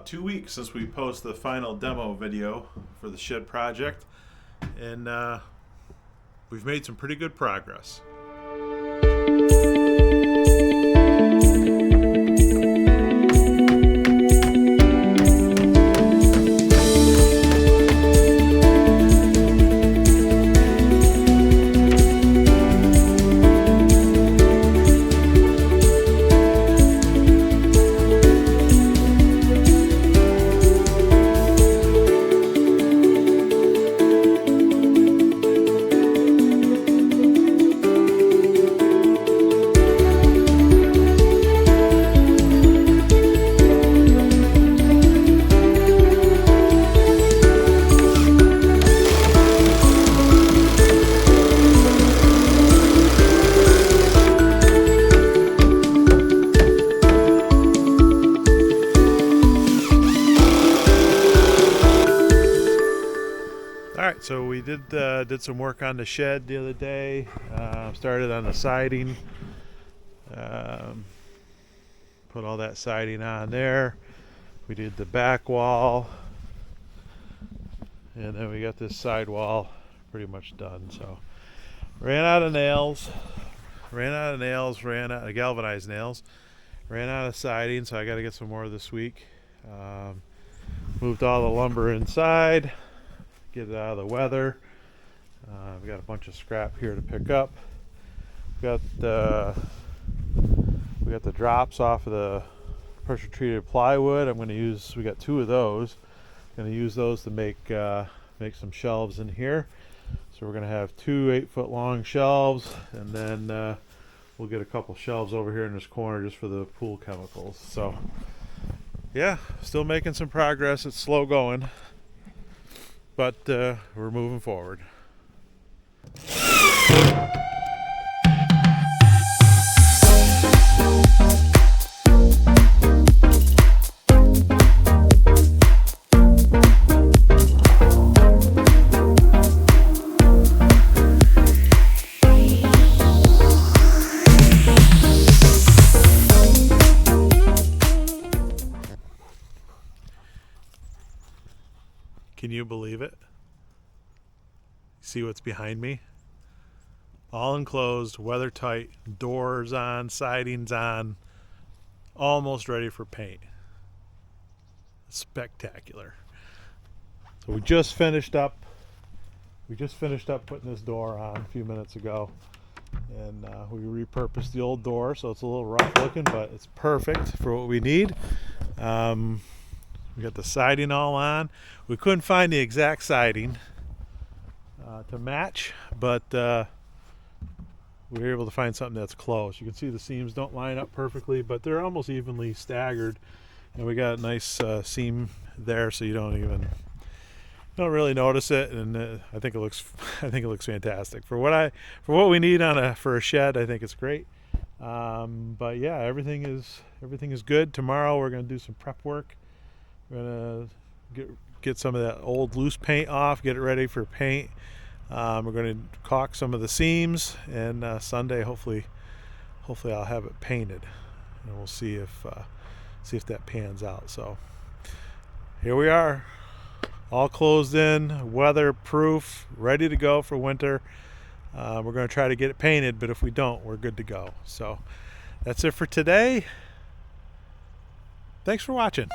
about 2 weeks since we posted the final demo video for the shed project, and we've made some pretty good progress. Alright, so we did some work on the shed the other day. Started on the siding. Put all that siding on there. We did the back wall. And then we got this side wall pretty much done. So ran out of nails. Ran out of galvanized nails. Ran out of siding, so I got to get some more this week. Moved all the lumber inside. Get it out of the weather. We got a bunch of scrap here to pick up. We got the drops off of the pressure treated plywood. We got 2 of those. I'm gonna use those to make some shelves in here. So we're gonna have 2 8-foot long shelves, and then we'll get a couple shelves over here in this corner just for the pool chemicals. So yeah, still making some progress. It's slow going, but we're moving forward. Can you believe it? See what's behind me? All enclosed, weather tight, doors on, sidings on, almost ready for paint. Spectacular. So we just finished up putting this door on a few minutes ago, and we repurposed the old door, so it's a little rough looking, but it's perfect for what we need. We got the siding all on. We couldn't find the exact siding to match, but we were able to find something that's close. You can see the seams don't line up perfectly, but they're almost evenly staggered, and we got a nice seam there, so you don't really notice it. And I think it looks fantastic for what we need for a shed. I think it's great. But yeah, everything is good. Tomorrow we're going to do some prep work. We're going to get some of that old loose paint off, get it ready for paint. We're going to caulk some of the seams, and Sunday hopefully I'll have it painted, and we'll see if that pans out. So here we are, all closed in, weatherproof, ready to go for winter. We're going to try to get it painted, but if we don't, we're good to go. So that's it for today. Thanks for watching.